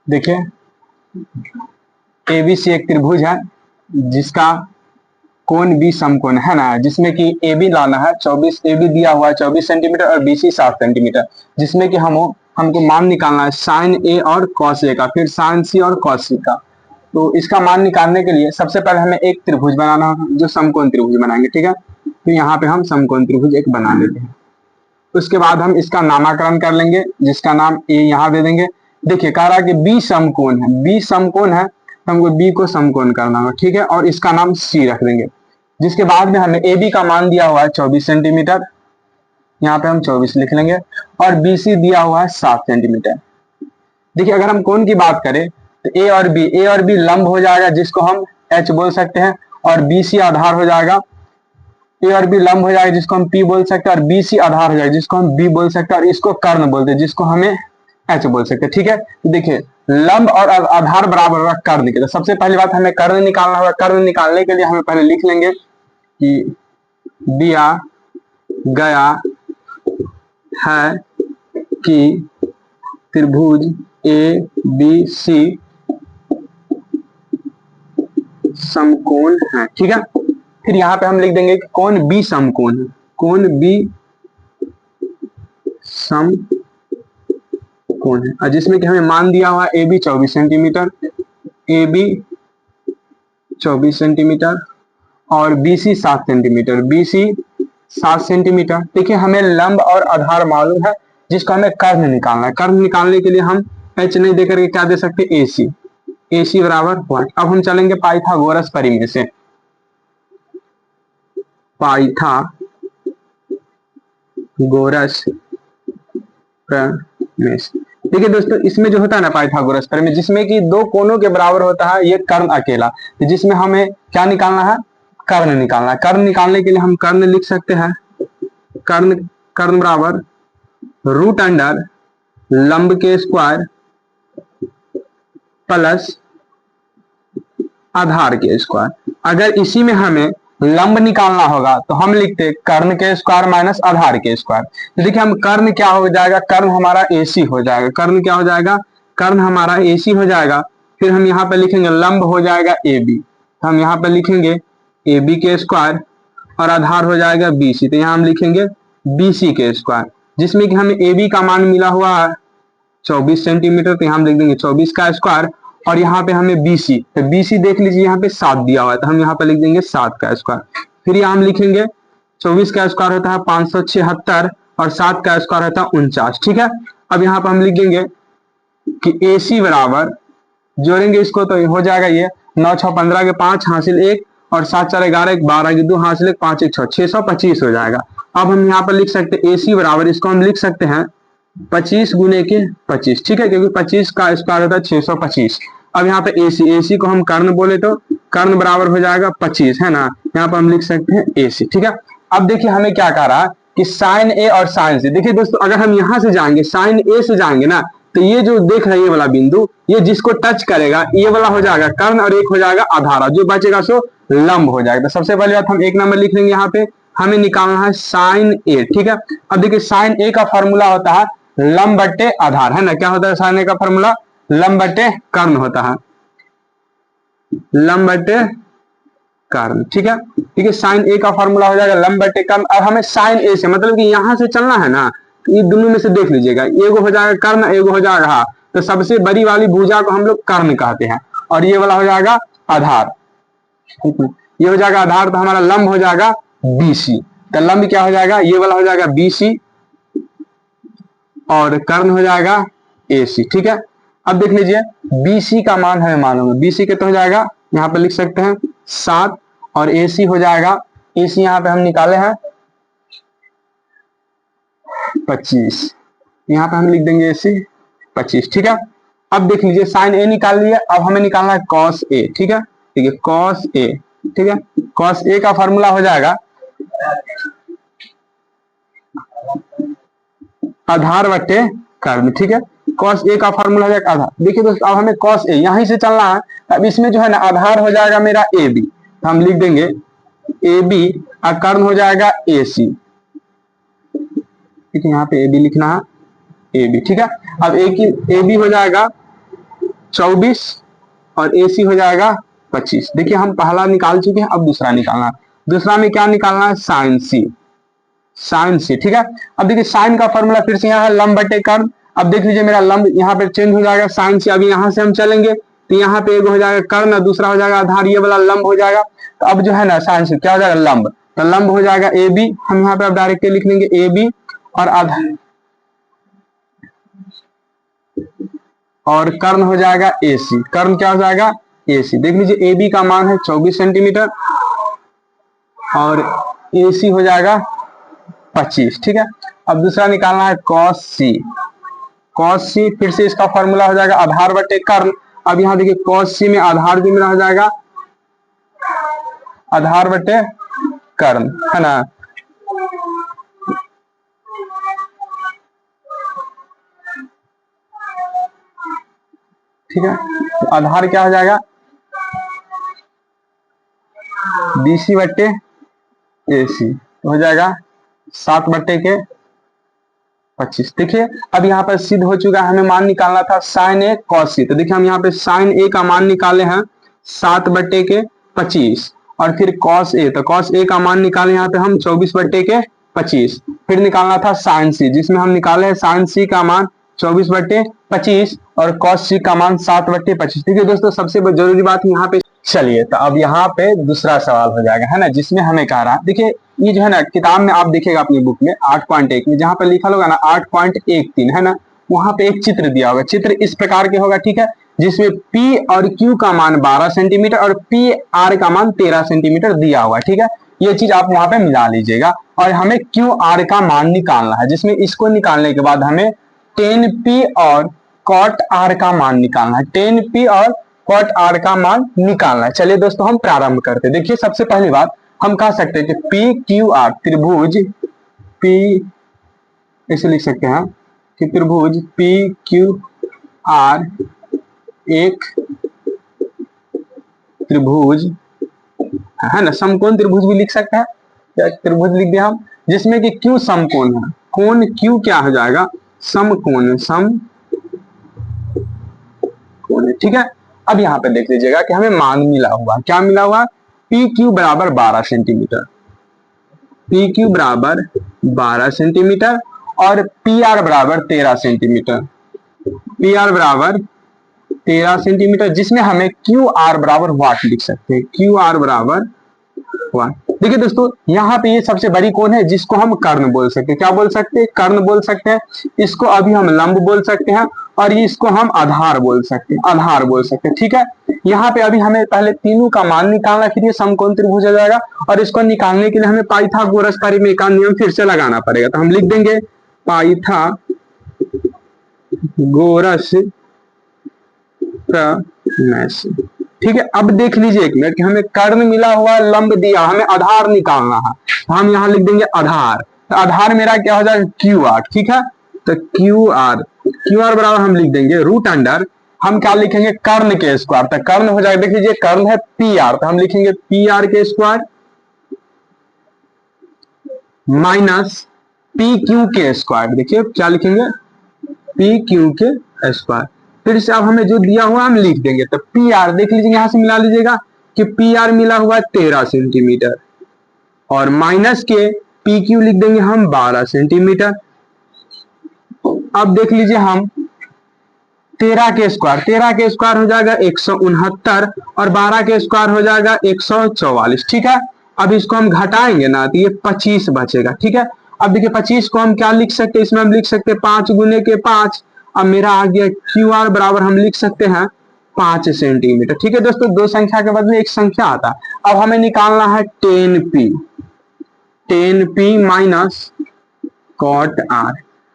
देखिए एबीसी एक त्रिभुज है जिसका कोण बी समकोण है ना, जिसमें कि ए बी लाना है 24, ए बी दिया हुआ है 24 सेंटीमीटर और बी सी 7 सेंटीमीटर, जिसमें कि हमको मान निकालना है साइन ए और कॉस ए का, फिर साइन सी और कॉस सी का। तो इसका मान निकालने के लिए सबसे पहले हमें एक त्रिभुज बनाना होगा जो समकोण त्रिभुज बनाएंगे, ठीक है। तो यहाँ पे हम समकोण त्रिभुज एक बना लेते हैं। उसके बाद हम इसका नामकरण कर लेंगे, जिसका नाम ए यहाँ दे देंगे। देखिए कह रहा है कि बी समकोण है, बी समकोण है तो हमको बी को समकोण करना होगा, ठीक है। और इसका नाम सी रख देंगे। जिसके बाद में हमें ए बी का मान दिया हुआ है 24 सेंटीमीटर, यहाँ पे हम 24 लिख लेंगे, और बी सी दिया हुआ है 7 सेंटीमीटर। देखिए अगर हम कोण की बात करें तो ए और बी लंब हो जाएगा जिसको हम एच बोल सकते हैं, और बी सी आधार हो जाएगा। ए और बी लंब हो जाएगा जिसको हम पी बोल सकते हैं, और बी सी आधार हो जाएगा जिसको हम बी बोल सकते हैं, और इसको कर्ण बोलते हैं जिसको हमें एच बोल सकते हैं, ठीक है। तो देखिए लंब और आधार बराबर होगा कर्ण के। तो सबसे पहली बात हमें कर्ण निकालना होगा। कर्ण निकालने के लिए हमें पहले लिख लेंगे कि दिया गया है कि त्रिभुज ए बी सी समकोण है, ठीक है। फिर यहाँ पे हम लिख देंगे कि कोण बी समकोण है, कोण बी समकोण है, और जिसमें कि हमें मान दिया हुआ A B 24 centimetre, A B 24 centimetre और B C 7 centimetre, B C 7 centimetre. देखिए हमें लंब और आधार मालूम है जिसको हमें कर्ण निकालना है। कर्ण निकालने के लिए हम एच नहीं देकर के क्या दे सकते, ए सी, ए सी बराबर 1। अब हम चलेंगे पाइथागोरस परिमेय से, पाइथागोरस प्रमेय। देखिए दोस्तों इसमें जो होता है ना पाइथागोरस प्रमेय, जिसमें कि दो कोणों के बराबर होता है, ये कर्ण अकेला, जिसमें हमें क्या निकालना है, कर्ण निकालना है। कर्ण निकालने के लिए हम कर्ण लिख सकते हैं, कर्ण बराबर रूट अंडर लंब के स्क्वायर प्लस आधार के स्क्वायर। अगर इसी में हमें लंब निकालना होगा तो हम लिखते कर्ण के स्क्वायर माइनस आधार के स्क्वायर। तो देखिए हम कर्ण क्या हो जाएगा, कर्ण हमारा एसी हो जाएगा, कर्ण क्या हो जाएगा, कर्ण हमारा एसी हो जाएगा। फिर हम यहाँ पे लिखेंगे लंब हो जाएगा ए बी, हम यहाँ पे लिखेंगे ए बी के स्क्वायर, और आधार हो जाएगा बी सी, तो यहाँ हम लिखेंगे बी सी के स्क्वायर, जिसमें कि हमें ए बी का मान मिला हुआ है 24 सेंटीमीटर, तो यहाँ हम लिख देंगे 24 का स्क्वायर, और यहाँ पे हमें BC, तो BC देख लीजिए यहाँ पे 7 दिया हुआ है, तो हम यहाँ पे लिख देंगे 7 का स्क्वायर। फिर यहाँ हम लिखेंगे 24 का स्क्वायर होता है 576 और 7 का स्क्वायर होता है 49, ठीक है। अब यहाँ पे हम लिखेंगे कि AC बराबर, जोड़ेंगे इसको तो हो जाएगा ये 9 6 15 के 5 हासिल 1 और 7 4 11 12 के 2 हासिल 1 5 1 6 625 हो जाएगा। अब हम यहाँ पर लिख सकते हैं AC बराबर, इसको हम लिख सकते हैं 25 गुने के 25, ठीक है, क्योंकि 25 का स्क्वायर होता है 625। अब यहाँ पे AC को हम कर्ण बोले तो कर्ण बराबर हो जाएगा 25, है ना, यहाँ पर हम लिख सकते हैं AC, ठीक है। अब देखिए हमें क्या कह रहा है कि साइन ए और साइन सी। देखिए दोस्तों अगर हम यहाँ से जाएंगे साइन ए से जाएंगे ना, तो ये जो देख रहे हैं ये वाला बिंदु, ये जिसको टच करेगा ये वाला हो जाएगा कर्ण और एक हो जाएगा आधार, जो बचेगा सो लंब हो जाएगा। तो सबसे पहली बात हम 1 नंबर लिख लेंगे, यहाँ पे हमें निकालना है साइन ए, ठीक है। अब देखिए साइन ए का फॉर्मूला होता है लंब बट्टे आधार, है ना, क्या होता है साइन ए का फॉर्मूला, लंब बट्टे कर्ण होता है, लंब बट्टे कर्ण, ठीक है। ठीक है, साइन ए का फॉर्मूला हो जाएगा लंब बट्टे कर्ण। अब हमें साइन ए से मतलब कि यहां से चलना है ना, तो ये दोनों में से देख लीजिएगा, एगो हो जाएगा कर्ण एगो हो जाएगा हाँ, तो सबसे बड़ी वाली भुजा को हम लोग कर्ण कहते हैं, और ये वाला हो जाएगा आधार, ये हो जाएगा आधार, तो हमारा लंब हो जाएगा BC। तो लंब क्या हो जाएगा, ये वाला हो जाएगा BC और कर्ण हो जाएगा AC, ठीक है। अब देख लीजिए BC का मान हमें मालूम है, BC के तो हो जाएगा यहाँ पे लिख सकते हैं 7 और AC हो जाएगा, AC यहाँ पे हम निकाले हैं 25, यहाँ पे हम लिख देंगे AC 25, ठीक है। अब देख लीजिए साइन A निकाल लिया, अब हमें निकालना है cos A, ठीक है, ठीक है, cos A, ठीक है। cos A का फॉर्मूला हो जाएगा आधार बट्टे कर्ण, ठीक है। cos A का फॉर्मूला हो जाएगा आधार। देखिए दोस्तों अब हमें cos A यहीं से चलना है, अब इसमें जो है ना आधार हो जाएगा मेरा AB, तो हम लिख देंगे AB और कर्ण हो जाएगा AC, ठीक है, यहाँ पे AB लिखना है ए बी, ठीक है। अब ए बी हो जाएगा 24 और ए सी हो जाएगा 25। देखिए हम पहला निकाल चुके हैं, अब दूसरा निकालना है। दूसरा में क्या निकालना है, साइन सी, साइन सी, ठीक है। अब देखिए साइन का फॉर्मूला फिर से यहाँ है लंब बटे कर्ण। अब देख लीजिए मेरा लंब यहाँ पे चेंज हो जाएगा साइन सी। अभी यहाँ से हम चलेंगे तो यहाँ पे एक हो जाएगा कर्ण, दूसरा हो जाएगा आधार, ये वाला लंब हो जाएगा। तो अब जो है ना साइन सी क्या हो जाएगा, लंब। तो लंब हो जाएगा ए बी, हम यहाँ पे अब डायरेक्ट लिख लेंगे ए बी, और आधार और कर्ण हो जाएगा ए सी। कर्ण क्या हो जाएगा, ए सी। देख लीजिए ए बी का मान है 24 सेंटीमीटर और ए सी हो जाएगा 25, ठीक है। अब दूसरा निकालना है कॉस सी। कॉस सी फिर से इसका फॉर्मूला हो जाएगा आधार बटे कर्ण। अब यहाँ देखिए कॉस सी में आधार भी मेरा हो जाएगा आधार बटे कर्ण, है ना। ठीक है, तो आधार क्या हो जाएगा, बीसी बट्टे ए सी हो जाएगा 7 बट्टे के 25। देखिए अब यहाँ पर सिद्ध हो चुका है, हमें मान निकालना था साइन ए कॉस सी। तो देखिए हम यहाँ पे साइन ए का मान निकाले हैं 7 बट्टे के 25, और फिर कॉस ए, तो कॉस ए का मान निकाले यहाँ पे हम 24 बट्टे के 25। फिर निकालना था साइन सी, जिसमें हम निकाले हैं साइन सी का मान 24 बट्टे 25 और कॉस सी का मान 7 बट्टे 25। ठीक है दोस्तों, सबसे जरूरी बात यहाँ पे, चलिए तो अब यहाँ पे दूसरा सवाल हो जाएगा, है ना, जिसमें हमें कह रहा है, देखिए ये जो है ना किताब में आप देखिएगा अपनी बुक में 8.1 में जहां पर लिखा होगा ना 8.13, है ना, वहां पे एक चित्र दिया होगा। चित्र इस प्रकार के होगा, ठीक है, जिसमें P और Q का मान 12 सेंटीमीटर और PR का मान 13 सेंटीमीटर दिया हुआ है, ठीक है। ये चीज आप वहां पे मिला लीजिएगा और हमें QR का मान निकालना है, जिसमें इसको निकालने के बाद हमें 10P और cot R का मान निकालना है। 10P और cot R का मान निकालना है। चलिए दोस्तों हम प्रारंभ करते हैं। देखिए सबसे पहली बात हम कह सकते हैं कि PQR त्रिभुज P, ऐसे लिख सकते हैं कि त्रिभुज PQR एक त्रिभुज है ना, समकोण त्रिभुज भी लिख सकते हैं, या त्रिभुज लिख दिया हम, जिसमें कि Q समकोण है। कोण Q क्या हो जाएगा, समकोण है, समकोण है, ठीक है। अब यहाँ पे देख लीजिएगा कि हमें मान मिला हुआ, क्या मिला हुआ, PQ बराबर 12 सेंटीमीटर, PQ बराबर 12 सेंटीमीटर और PR बराबर 13 सेंटीमीटर, PR बराबर 13 सेंटीमीटर, जिसमें हमें QR बराबर वाट लिख सकते हैं, QR बराबर वाट। देखिए दोस्तों यहाँ पे ये सबसे बड़ी कोण है, जिसको हम कर्ण बोल सकते हैं। क्या बोल सकते हैं, कर्ण बोल सकते हैं। इसको अभी हम लंब बोल सकते हैं और इसको हम आधार बोल सकते हैं, आधार बोल सकते हैं, ठीक है। यहाँ पे अभी हमें पहले तीनों का मान निकालना, फिर ये समकोण त्रिभुज हो जाएगा, और इसको निकालने के लिए हमें पाइथागोरस परिमेय का नियम फिर से लगाना पड़ेगा। तो हम लिख देंगे पाइथागोरस प्रमेय, ठीक है। अब देख लीजिए एक मिनट कि हमें कर्ण मिला हुआ, लंब दिया, हमें आधार निकालना है, तो हम यहाँ लिख देंगे आधार। तो आधार मेरा क्या हो जाएगा, QR, ठीक है। तो QR बराबर हम लिख देंगे रूट अंडर, हम क्या लिखेंगे, कर्ण के स्क्वायर। तो कर्ण हो जाएगा, देख लीजिए कर्ण है PR, तो हम लिखेंगे PR के स्क्वायर माइनस PQ के स्क्वायर। देखिए क्या लिखेंगे, PQ के स्क्वायर। फिर से अब हमें जो दिया हुआ हम लिख देंगे। तो PR देख लीजिए, यहां से मिला लीजिएगा कि PR मिला हुआ 13 सेंटीमीटर और माइनस के PQ लिख देंगे हम 12 सेंटीमीटर। अब देख लीजिए हम 13 के स्क्वायर हो जाएगा 169 और 12 के स्क्वायर हो जाएगा 144, ठीक है। अब इसको हम घटाएंगे ना तो ये 25 बचेगा, ठीक है। अब देखिए 25 को हम क्या लिख सकते हैं, इसमें हम लिख सकते हैं 5 गुने के 5। अब मेरा आ गया QR बराबर हम लिख सकते हैं 5 सेंटीमीटर, ठीक है दोस्तों। दो संख्या के बदले एक संख्या आता है। अब हमें निकालना है 10P माइनस cot R।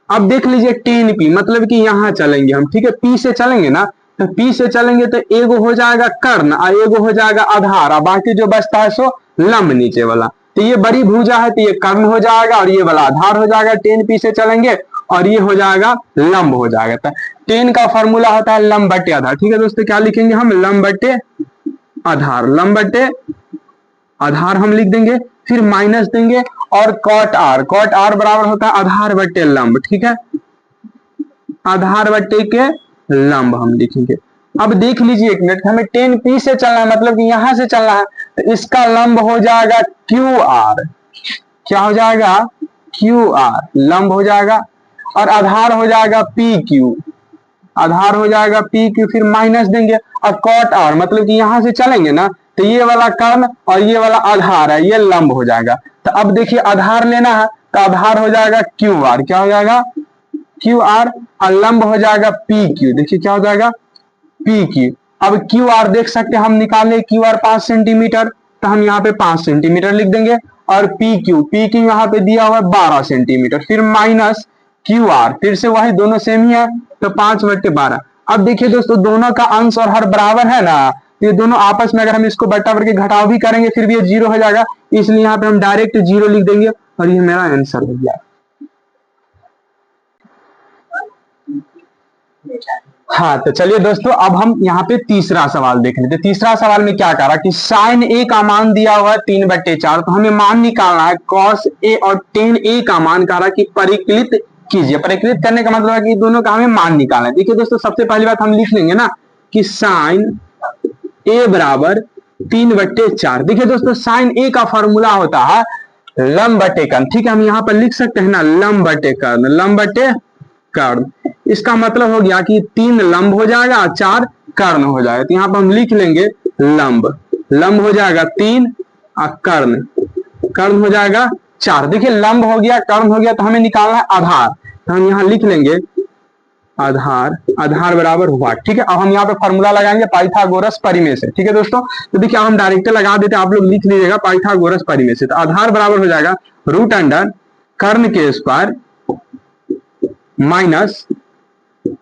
अब देख लीजिए 10P मतलब कि यहां चलेंगे हम, ठीक है, P से चलेंगे ना, तो P से चलेंगे तो एगो हो जाएगा कर्ण और एगो हो जाएगा आधार, और बाकी जो बचता है सो लंब नीचे वाला। तो ये बड़ी भुजा है तो ये कर्ण हो जाएगा और ये वाला आधार हो जाएगा। 10P से चलेंगे और ये हो जाएगा लंब हो जाएगा। तो 10 का फॉर्मूला होता है लंब बटे आधार, ठीक है दोस्तों। क्या लिखेंगे हम, लंब बटे आधार, लंब बटे आधार हम लिख देंगे, फिर माइनस देंगे और cot R बराबर होता है आधार बटे लंब, ठीक है। आधार बटे के लंब हम लिखेंगे। अब देख लीजिए एक मिनट, हमें 10p से चलना है, मतलब कि यहां से चलना है, तो इसका लंब हो जाएगा QR। क्या हो जाएगा? QR लंब हो जाएगा, और आधार हो जाएगा PQ। आधार हो जाएगा PQ, फिर माइनस देंगे और कॉट R, मतलब कि यहां से चलेंगे ना, तो ये वाला कर्ण और ये वाला आधार है, ये लंब हो जाएगा। तो अब देखिए आधार लेना है, तो आधार हो जाएगा QR। क्या हो जाएगा? QR, और लंब हो जाएगा PQ। देखिए क्या हो जाएगा? PQ। अब QR देख सकते हैं, हम निकाले QR 5 सेंटीमीटर, तो हम यहाँ पे 5 सेंटीमीटर लिख देंगे, और PQ यहाँ पे दिया हुआ है 12 सेंटीमीटर, फिर माइनस QR, फिर से वही दोनों सेम ही है, तो 5/12। अब देखिए दोस्तों, दोनों का अंश और हर बराबर है ना, ये दोनों आपस में अगर हम इसको बटा करके घटाव भी करेंगे फिर भी ये 0 हो जाएगा, इसलिए यहाँ पे हम डायरेक्ट 0 लिख देंगे, और ये मेरा आंसर हो गया। हाँ, तो चलिए दोस्तों, अब हम यहाँ पे तीसरा सवाल देख लेते हैं। तीसरा सवाल में क्या कह रहा कि साइन ए का मान दिया हुआ है 3/4, तो हमें मान निकालना है कॉस ए, और टेन ए का मान कह रहा कि परिकलित कीजिए। परिकलित करने का मतलब है कि दोनों का हमें मान निकालना है। देखिए दोस्तों, सबसे पहली बात हम लिख लेंगे ना कि साइन ए बराबर 3/4। देखिए दोस्तों, साइन ए का फॉर्मूला होता है लंब बटे कर्ण। ठीक है, हम यहाँ पर लिख सकते हैं ना लंब बटे कर्ण, लंब बटे कर्ण। इसका मतलब हो गया कि 3 लंब हो जाएगा, 4 कर्ण हो जाएगा। तो यहाँ पर हम लिख लेंगे लंब, लंब हो जाएगा 3 और कर्ण, कर्ण हो जाएगा 4। देखिए लंब हो गया, कर्ण हो गया, तो हमें निकालना है आधार, तो हम यहाँ लिख लेंगे आधार, आधार बराबर हुआ। ठीक है, अब हम यहाँ पे फॉर्मूला लगाएंगे पाइथागोरस परिमेय से। ठीक है दोस्तों, तो देखिए हम डायरेक्ट लगा देते हैं, आप लोग लिख लीजिएगा पाइथागोरस परिमेय से। तो आधार बराबर हो जाएगा √अंडर कर्ण के स्क्वायर माइनस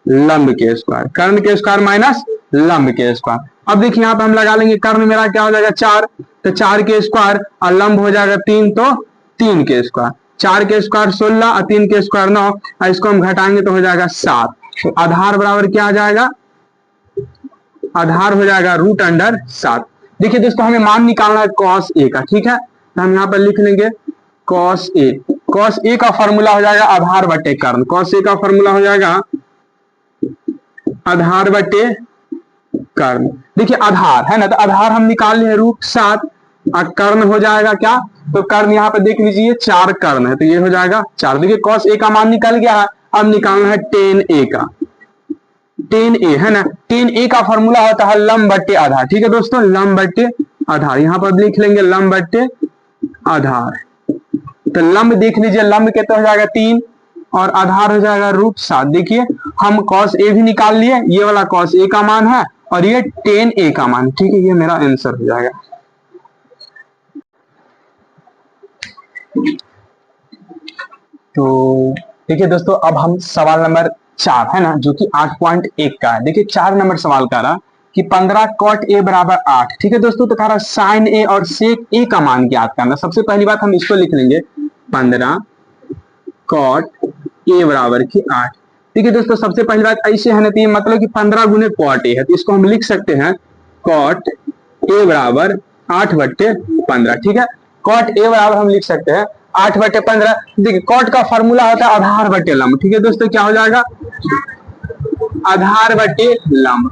लंब के स्क्वायर, कर्ण के स्क्वायर माइनस लंब के स्क्वायर। अब देखिए यहाँ पे हम लगा लेंगे, कर्ण मेरा क्या हो जाएगा 4, तो 4 के स्क्वायर, और लंब हो जाएगा 3, तो 3 के स्क्वायर। 4 के स्क्वायर 16 और 3 के स्क्वायर 9, और इसको हम घटाएंगे तो हो जाएगा 7। तो आधार बराबर क्या आ जाएगा? आधार हो जाएगा √7। देखिए दोस्तों, हमें मान निकालना है कॉस ए का। ठीक है, तो हम यहाँ पर लिख लेंगे कॉस ए। कॉस ए का फॉर्मूला हो जाएगा आधार बटे कर्ण। कॉस ए का फॉर्मूला हो जाएगा आधार बटे कर्ण। देखिए आधार है ना, तो आधार हम निकाल लिए √7, और कर्ण हो जाएगा क्या? तो कर्ण यहाँ पे देख लीजिए 4 कर्ण है, तो ये हो जाएगा 4। देखिए कॉस ए का मान निकल गया है, अब निकालना है टेन ए का। टेन ए है ना, टेन ए का फॉर्मूला होता है लंब बटे आधार। ठीक है दोस्तों, लंब बटे आधार, यहाँ पर लिख लेंगे लंब बटे आधार। तो लंब देख लीजिए, लंब कितना हो जाएगा 3, और आधार हो जाएगा √7। देखिए हम कॉस ए भी निकाल लिए, ये वाला कॉस ए का मान है और ये टेन ए का मान। ठीक है, ये मेरा आंसर हो जाएगा। तो देखिए दोस्तों, अब हम सवाल नंबर 4 है ना, जो कि 8.1 का है। देखिए 4 नंबर सवाल का रहा कि 15 cot a बराबर 8। ठीक है दोस्तों, तो कह रहा साइन ए और सेक ए का मान ज्ञात करना। सबसे पहली बात हम इसको लिख लेंगे 15 cot a बराबर की 8। ठीक है दोस्तों, सबसे पहली बात ऐसे है ना, तो ये मतलब कि 15 गुने cot a है, तो इसको हम लिख सकते हैं cot a बराबर 8/15। ठीक है, cot a बराबर हम लिख सकते हैं 8/15। देखिए कॉट का फॉर्मूला होता है आधार बटे लंब। ठीक है दोस्तों, क्या हो जाएगा? आधार बटे लंब।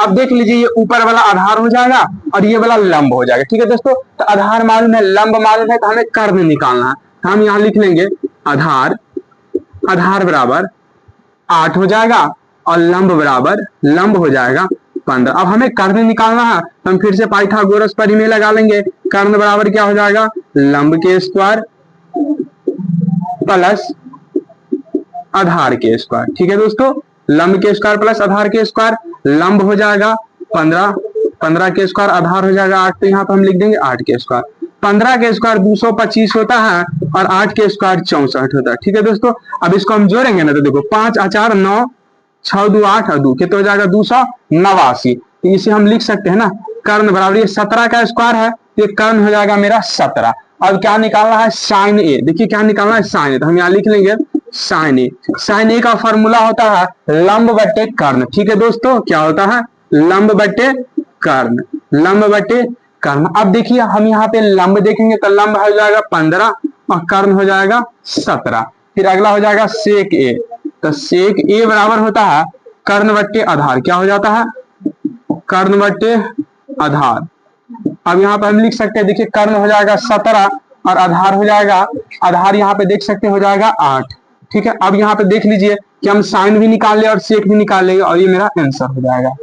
अब देख लीजिए, ये ऊपर वाला आधार हो जाएगा और ये वाला लंब हो जाएगा। ठीक है दोस्तों, तो आधार मालूम है, लंब मालूम है, तो हमें कर्ण निकालना है। तो हम यहाँ लिख लेंगे आधार, आधार बराबर 8 हो जाएगा और लंब बराबर लंब हो जाएगा 15। अब हमें कर्ण निकालना है, तो हम फिर से पाइथागोरस परिमेय लगा लेंगे। कर्ण बराबर क्या हो जाएगा? लंब के स्क्वायर प्लस आधार के स्क्वायर। ठीक है दोस्तों, लंब के स्क्वायर प्लस आधार के स्क्वायर, लंब हो जाएगा 15, 15 के स्क्वायर, आधार हो जाएगा 8, तो यहाँ पर हम लिख देंगे 8 के स्क्वायर। 15 के स्क्वायर 225 होता है और 8 के स्क्वायर 64 होता है। ठीक है दोस्तों, अब इसको हम जोड़ेंगे ना, तो देखो 5 और 4 9, 6 2 8 और 2 कितना हो जाएगा? 289। तो इसे हम लिख सकते हैं ना, कर्ण बराबर ये 17 का स्क्वायर है, ये कर्ण हो जाएगा मेरा 17। अब क्या निकालना है? साइन ए। देखिए क्या निकालना है? साइन ए। तो हम यहाँ लिख लेंगे साइन ए। साइन ए का फॉर्मूला होता है लंब बटे कर्ण। ठीक है दोस्तों, क्या होता है? लंब बटे कर्ण, लंब बटे कर्ण। अब देखिए हम यहाँ पे लंब देखेंगे तो लंब हो जाएगा 15 और कर्ण हो जाएगा 17। फिर अगला हो जाएगा सेक ए, तो सेक ए बराबर होता है कर्ण बट्टे आधार। क्या हो जाता है? कर्ण बट्टे आधार। अब यहाँ पे हम लिख सकते हैं, देखिए कर्ण हो जाएगा 17 और आधार हो जाएगा, आधार यहाँ पे देख सकते हो जाएगा 8। ठीक है, अब यहाँ पे देख लीजिए कि हम साइन भी निकाल ले और सेक भी निकाल लेंगे और ये मेरा आंसर हो जाएगा।